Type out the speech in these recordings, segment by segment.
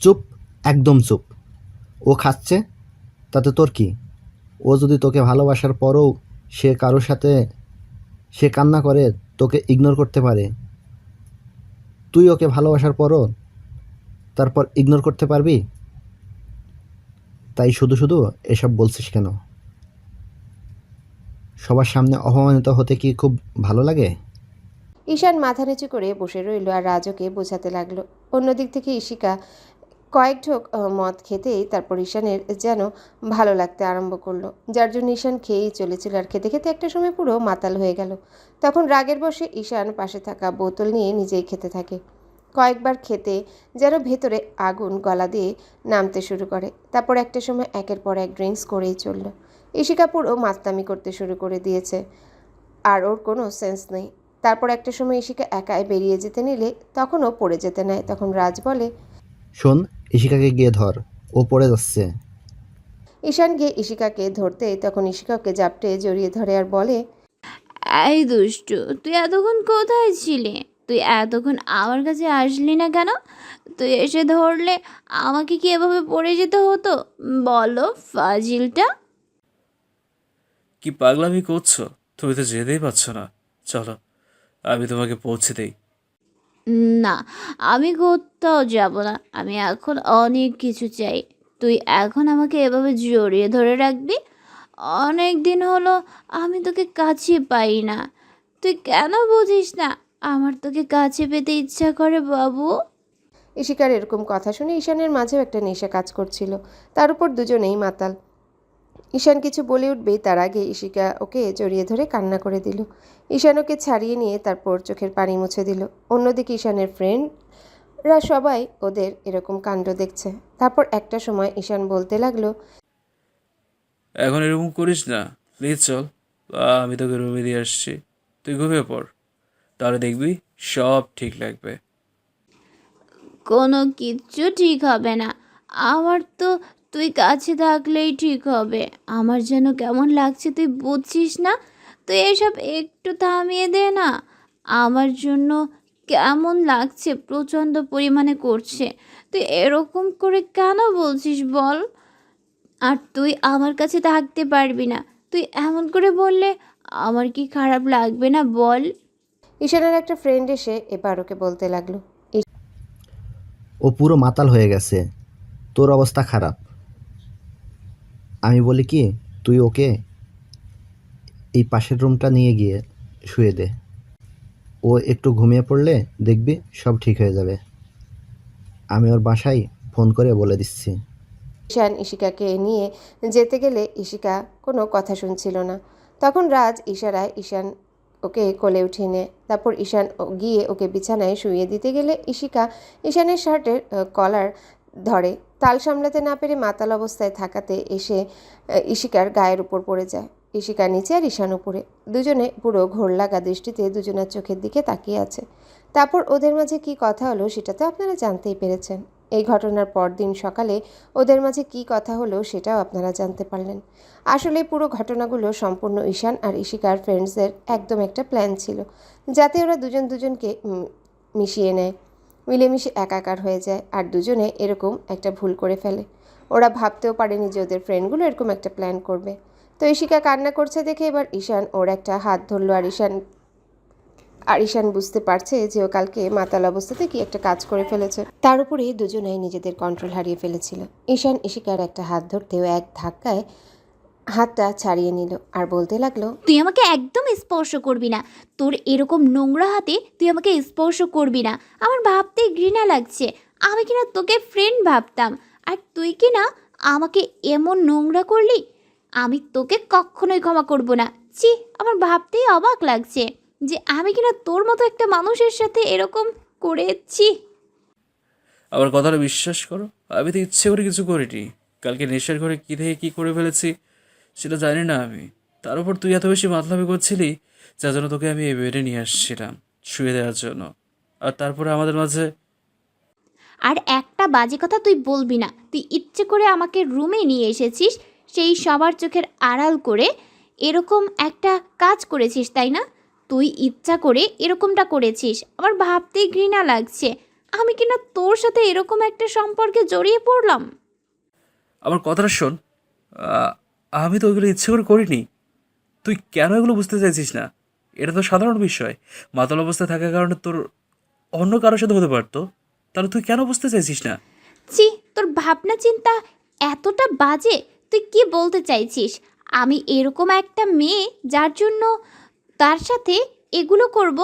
চুপ, একদম চুপ। ও খাচ্ছে, তাতে তোর কি? ও যদি তোকে ভালোবাসার পরও সে কারোর সাথে সে কান্না করে, তোকে ইগনোর করতে পারে, তুই ওকে ভালোবাসার পরও তারপর ইগনোর করতে পারবি? তাই শুধু শুধু এসব বলছিস কেন? সবার সামনে অপমানিত হতে কি খুব ভালো লাগে? ঈশান মাথা নিচু করে বসে রইল আর রাজকে বোঝাতে লাগলো। অন্যদিক থেকে ঈশিকা কয়েক ঢোক মদ খেতেই তারপর ঈশানের যেন ভালো লাগতে আরম্ভ করলো, যার জন্য ঈশান খেয়েই চলেছিল। আর খেতে খেতে একটা সময় পুরো মাতাল হয়ে গেল। তখন রাগের বশে ঈশান পাশে থাকা বোতল নিয়ে নিজেই খেতে থাকে। কয়েকবার খেতে যেন ভেতরে আগুন গলা দিয়ে নামতে শুরু করে। তারপর একটা সময় একের পর এক ড্রিঙ্কস করেই চলল। ঈশিকা পুরো মাতলামি করতে শুরু করে দিয়েছে, আর ওর কোনো সেন্স নেই। তারপর একটা সময় ঈশিকা একাই বেরিয়ে যেতে নিলে তখনও পড়ে যেতে নেয়। তখন রাজ বলে, শোন, ইশিকাকে গিয়ে ধর, ও পড়ে যাচ্ছে। ঈশান গিয়ে ঈশিকাকে ধরতেই তখন ঈশিকা ওকে জাপটে জড়িয়ে ধরে আর বলে, এই দুষ্টু, তুই এতক্ষণ কোথায় ছিলে? তুই এতক্ষণ আমার কাছে আসলি না কেন? তুই এসে ধরলে আমাকে কি এভাবে পড়ে যেতে হতো? বলো ফাজিলটা। কি পাগলামি করছো? তুমি তো যেতেই পারছো না। চলো, আমি তোমাকে পৌঁছে দেই। না, আমি কোথাও যাব না। আমি এখন অনেক কিছু চাই। তুই এখন আমাকে এভাবে জড়িয়ে ধরে রাখবি? অনেক দিন হলো আমি তোকে কাছে পাই না। তুই কেন বুঝিস না আমার তোকে কাছে পেতে ইচ্ছা করে বাবু? ঈশিকার এরকম কথা শুনে ঈশানের মাঝেও একটা নেশা কাজ করছিল। তার উপর দুজনেই মাতাল। ঈশান কিছু বলে উঠবেই তার আগে ঈশিকা ওকে জড়িয়ে ধরে কান্না করে দিল। ঈশান ওকে ছাড়িয়ে নিয়ে তারপর চোখের পানি মুছে দিল। অন্যদিকে ঈশানের ফ্রেন্ডরা সবাই ওদের এরকম কাণ্ড দেখছে। তারপর একটা সময় ঈশান বলতে লাগলো, এখন এরকম করিস না, প্লিজ চল। আমি তোকে রুমে দিয়ে আসছি, তুই ঘুমিয়ে পড়। তাহলে দেখবি সব ঠিক লাগবে। কোনো কিচ্ছু ঠিক হবে না। আমার তো তুই কাছে থাকলেই ঠিক হবে। আমার যেন কেমন লাগছে তুই বুঝছিস না? তুই এসব একটু থামিয়ে দে না। আমার জন্য কেমন লাগছে প্রচণ্ড পরিমাণে করছে। তুই এরকম করে কেন বলছিস বল? আর তুই আমার কাছে থাকতে পারবি না। তুই এমন করে বললে আমার কি খারাপ লাগবে না বল? ঈশানের একটা ফ্রেন্ড এসে এবার ওকে বলতে লাগলো, ও পুরো মাতাল হয়ে গেছে, তোর অবস্থা খারাপ। আমি বলি কি, তুই ওকে এই পাশের রুমটা নিয়ে গিয়ে শুয়ে দে। ও একটু ঘুমিয়ে পড়লে দেখবি সব ঠিক হয়ে যাবে। আমি ওর বাসায় ফোন করে বলে দিচ্ছি। ঈশান ঈশিকাকে নিয়ে যেতে গেলে ঈশিকা কোনো কথা শুনছিল না। তখন রাজ ইশারায় ঈশান ওকে কোলে উঠিয়ে নেয়। তারপর ঈশান গিয়ে ওকে বিছানায় শুইয়ে দিতে গেলে ঈশিকা ঈশানের শার্টের কলার ধরে। তাল সামলাতে না পেরে মাতাল অবস্থায় থাকাতে এসে ঈশিকার গায়ের উপর পড়ে যায়। ঈশিকা নিচে আর ঈশান উপরে। দুজনে পুরো ঘোর লাগা দৃষ্টিতে দুজনের চোখের দিকে তাকিয়ে আছে। তারপর ওদের মাঝে কী কথা হলো সেটা তো আপনারা জানতেই পেরেছেন। এই ঘটনার পরদিন সকালে ওদের মাঝে কী কথা হলো সেটাও আপনারা জানতে পারলেন। আসলে পুরো ঘটনাগুলো সম্পূর্ণ ঈশান আর ঈশিকার ফ্রেন্ডসদের একদম একটা প্ল্যান ছিল, যাতে ওরা দুজন দুজনকে মিশিয়ে নেয়, মিলেমিশে একাকার হয়ে যায় আর দুজনে এরকম একটা ভুল করে ফেলে। ওরা ভাবতেও পারেনি যে ওদের ফ্রেন্ডগুলো এরকম একটা প্ল্যান করবে। তো ঈশিকা কান্না করছে দেখে এবার ঈশান ওর একটা হাত ধরলো আর ঈশান বুঝতে পারছে যে ও কালকে মাতাল অবস্থাতে কি একটা কাজ করে ফেলেছে। তার উপরে দুজনেই নিজেদের কন্ট্রোল হারিয়ে ফেলেছিল। ঈশান ঈশিকার একটা হাত ধরতেও এক ধাক্কায় হাতটা ছাড়িয়ে নিল আর বলতে লাগলো, তুই আমাকে একদম স্পর্শ করবি না। তোর এরকম নোংরা হাতে তুই আমাকে স্পর্শ করবি না। আমার ভাবতেই ঘৃণা লাগছে। আমি কিনা তোকে ফ্রেন্ড ভাবতাম, আর তুই কিনা আমাকে এমন নোংরা করলি। আমি তোকে কখনোই ক্ষমা করব না। ছি, আমার ভাবতেই অবাক লাগছে যে আমি কিনা তোর মতো একটা মানুষের সাথে এরকম করেছি। আমার কথাটা বিশ্বাস করো, আমি তো ইচ্ছে করে কিছু করিনি। কালকে নেশার ঘরে কী থেকে কী করে ফেলেছি সেটা জানি না আমি। তার উপর তুই এত বেশি মাতলামি করছিলি, যার জন্য তোকে আমি এই বেডে নিয়ে আসছিলাম শুয়ে দেওয়ার জন্য। আর তারপরে আমাদের মাঝে আর একটা বাজে কথা তুই বলবি না। তুই ইচ্ছে করে আমাকে রুমে নিয়ে এসেছিস, সেই সবার চোখের আড়াল করে এরকম একটা কাজ করেছিস, তাই না? তুই ইচ্ছা করে এরকমটা করেছিস। আমার ভাবতেই ঘৃণা লাগছে। আমি কিনা তোর সাথে এরকম একটা সম্পর্কে জড়িয়ে পড়লাম। আমার কথাটা শোন। আহ, আমি তো ওইগুলো ইচ্ছে করে করিনি। তুই কেন এগুলো বুঝতে চাইছিস না? এটা তো সাধারণ বিষয়। মাতাল অবস্থায় থাকার কারণে তোর অন্য কারোর সাথে হতে পারতো। তাহলে তুই কেন বুঝতে চাইছিস না? ছি, তোর ভাবনা চিন্তা এতটা বাজে। তুই কি বলতে চাইছিস? আমি এরকম একটা মেয়ে যার জন্য তার সাথে এগুলো করব?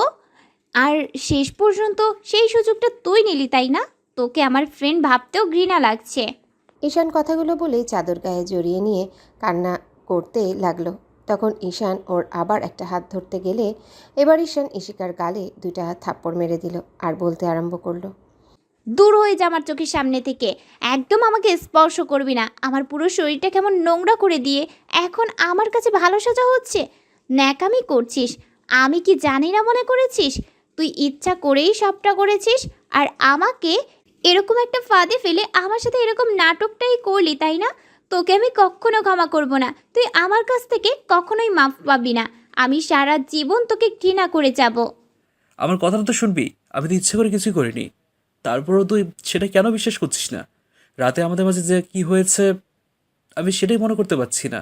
আর শেষ পর্যন্ত সেই সুযোগটা তুই নিলি, তাই না? তোকে আমার ফ্রেন্ড ভাবতেও ঘৃণা লাগছে। ঈশান কথাগুলো বলেই চাদর গায়ে জড়িয়ে নিয়ে কান্না করতে লাগলো। তখন ঈশান ওর আবার একটা হাত ধরতে গেলে এবার ঈশান ইশিকার গালে 2টা থাপ্পড় মেরে দিল আর বলতে আরম্ভ করলো। দূর হয়ে যা আমার চোখের সামনে থেকে। একদম আমাকে স্পর্শ করবি না। আমার পুরো শরীরটা কেমন নোংরা করে দিয়ে এখন আমার কাছে ভালো সাজা হচ্ছে। ন্যাকামি করছিস। আমি কি জানি না মনে করেছিস? তুই ইচ্ছা করেই সবটা করেছিস। আর আমাকে এরকম একটা ফাঁদে ফেলে আমার সাথে এরকম নাটকটাই করলি, তাই না? তোকে আমি কখনো ক্ষমা করব না। তুই আমার কাছ থেকে কখনোই মাফ পাবি না। আমি সারা জীবন তোকে ঘৃণা করে যাব। আমার কথাটা তো শুনবি। আমি তো ইচ্ছে করে কিছুই করিনি। তারপরও তুই সেটা কেন বিশ্বাস করছিস না? রাতে আমাদের মাঝে যে কি হয়েছে আমি সেটাই মনে করতে পারছি না।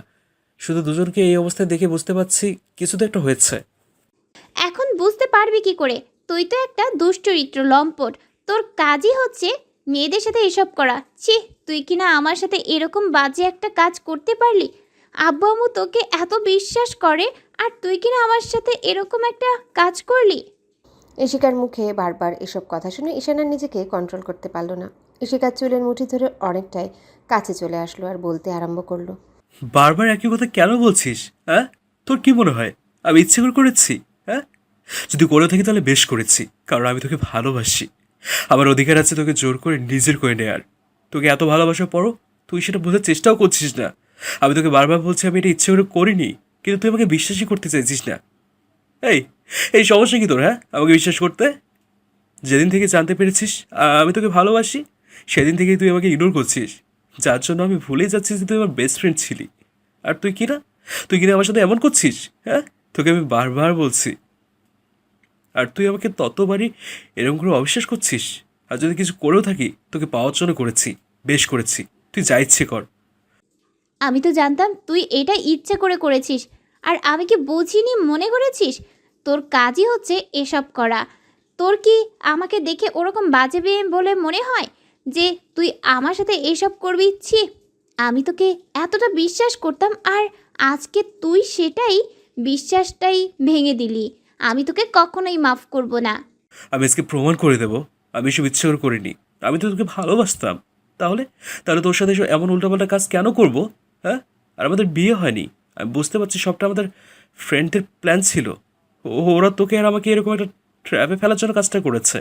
শুধু দুজনকে এই অবস্থায় দেখে বুঝতে পারছি কিছু তো একটা হয়েছে। এখন বুঝতে পারবি কি করে? তুই তো একটা দুশ্চরিত্র লম্পট। তোর কাজই হচ্ছে মেয়েদের সাথে এসব করা। ছি, তুই কিনা আমার সাথে এরকম বাজে একটা কাজ করতে পারলি? আব্বু আম্মু তোকে এত বিশ্বাস করে, আর তুই কিনা আমার সাথে এরকম একটা কাজ করলি? ইশিকার মুখে বারবার এসব কথা শুনে ঈশান আর নিজেকে কন্ট্রোল করতে পারল না। ইশিকার চুলের মুঠি ধরে অনেকটাই কাছে চলে আসলো আর বলতে আরম্ভ করলো। বারবার একই কথা কেন বলছিস? হ্যাঁ, তোর কি মনে হয় আমি ইচ্ছে করে করেছি? হ্যাঁ, যদি করে থাকি তাহলে বেশ করেছি, কারণ আমি তোকে ভালোবাসি। আমার অধিকার আছে তোকে জোর করে নিজের করে নেয়ার। তোকে এত ভালোবাসার পরও তুই সেটা বোঝার চেষ্টাও করছিস না। আমি তোকে বারবার বলছি আমি এটা ইচ্ছে করে করিনি, কিন্তু তুই আমাকে বিশ্বাসই করতে চাইছিস না। এই এই সমস্যা কি তোর? হ্যাঁ, আমাকে বিশ্বাস করতে? যেদিন থেকে জানতে পেরেছিস আমি তোকে ভালোবাসি, সেদিন থেকেই তুই আমাকে ইগনোর করছিস, যার জন্য আমি ভুলেই যাচ্ছি যে তুই আমার বেস্ট ফ্রেন্ড ছিলি। আর তুই কিনা আমার সাথে এমন করছিস। হ্যাঁ, তোকে আমি বারবার বলছি, আর তুই আমাকে ততবারই এরকম করে অবিশ্বাস করছিস। আর যদি কিছু করেও থাকি তোকে পাওয়ার জন্য করেছি, বেশ করেছি। তুই যা ইচ্ছে কর। আমি তো জানতাম তুই এটা ইচ্ছে করে করেছিস। আর আমি কি বুঝিনি মনে করেছিস? তোর কাজই হচ্ছে এসব করা। তোর কি আমাকে দেখে ওরকম বাজে মেয়ে বলে মনে হয় যে তুই আমার সাথে এসব করবি? ছি, আমি তোকে এতটা বিশ্বাস করতাম, আর আজকে তুই সেটাই বিশ্বাসটাই ভেঙে দিলি। আমি তোকে কখনোই মাফ করব না। আমি আজকে প্রমাণ করে দেবো আমি এসব ইচ্ছে করে করিনি। আমি তো তোকে ভালোবাসতাম। তাহলে তাহলে তোর সাথে এসব এমন উল্টাপাল্টা কাজ কেন করব? হ্যাঁ, আর আমাদের বিয়ে হয়নি। আমি বুঝতে পারছি সবটা আমাদের ফ্রেন্ডদের প্ল্যান ছিল। ওরা তোকে আর আমাকে এরকম একটা ট্র্যাপে ফেলার জন্য কাজটা করেছে।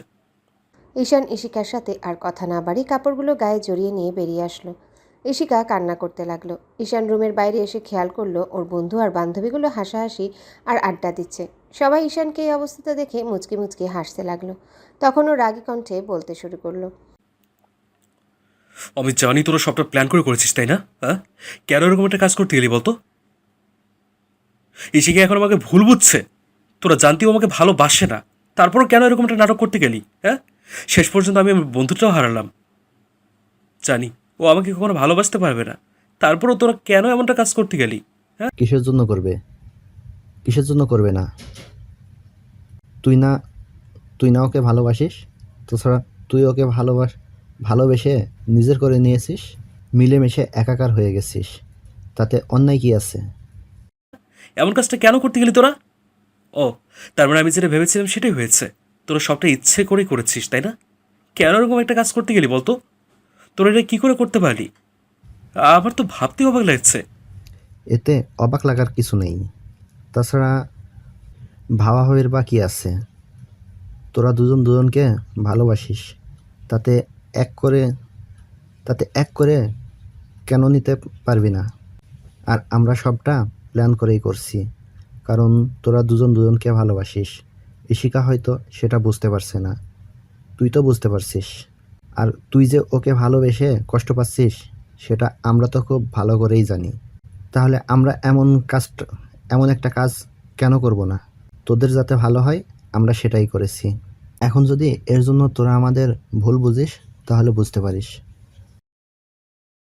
ঈশান ইশিকার সাথে আর কথা না বাড়ি কাপড়গুলো গায়ে জড়িয়ে নিয়ে বেরিয়ে আসলো। ইশিকা কান্না করতে লাগলো। ঈশান রুমের বাইরে এসে খেয়াল করলো ওর বন্ধু আর বান্ধবীগুলো হাসাহাসি আর আড্ডা দিচ্ছে। সবাই ঈশানকে এই অবস্থাতে দেখে মুচকি মুচকি হাসতে লাগলো। তখন ও রাগী কণ্ঠে বলতে শুরু করলো। আমি জানি তোরা সবটা প্ল্যান করে করেছিস, তাই না? হ্যাঁ, কেন এরকম একটা কাজ করতে গেলি বলতো? ইসিকে এখন আমাকে ভুল বুঝছে। তোরা জানতেও আমাকে ভালোবাসে না, তারপরও কেন এরকম একটা নাটক করতে গেলি? হ্যাঁ, শেষ পর্যন্ত আমি আমার বন্ধুটাও হারালাম। জানি ও আমাকে কখনো ভালোবাসতে পারবে না, তারপরও তোরা কেন এমনটা কাজ করতে গেলি? হ্যাঁ, কিসের জন্য করবে? কিসের জন্য করবে না? তুই না তুই না ওকে ভালোবাসিস? তাছাড়া তুই ওকে ভালোবেসে নিজের করে নিয়েছিস, মিলেমিশে একাকার হয়ে গেছিস। তাতে অন্যায় কি আছে? এমন কাজটা কেন করতে গেলি তোরা? ও, তার মানে আমি যেটা ভেবেছিলাম সেটাই হয়েছে। তোরা সবটা ইচ্ছে করে করেছিস, তাই না? কেন এরকম একটা কাজ করতে গেলি বলতো? তোরা এটা কী করে করতে পারলি? আমার তো ভাবতে অবাক লাগছে। এতে অবাক লাগার কিছু নেই। তাছাড়া ভাবাভাবির বা কী আছে? তোরা দুজন দুজনকে ভালোবাসিস, তাতে এক করে তাতে এক করে কেন নিতে পারবি না? আর আমরা সবটা প্ল্যান করেই করছি, কারণ তোরা দুজন দুজনকে ভালোবাসিস। ইশিকা হয়তো সেটা বুঝতে পারছে না, তুই তো বুঝতে পারছিস। আর তুই যে ওকে ভালোবেসে কষ্ট পাচ্ছিস সেটা আমরা তো খুব ভালো করেই জানি। তাহলে আমরা এমন একটা কাজ কেন করব না? তোদের যাতে ভালো হয় আমরা সেটাই করেছি। এখন যদি এর জন্য তোরা আমাদের ভুল বুঝিস তাহলে বুঝতে পারিস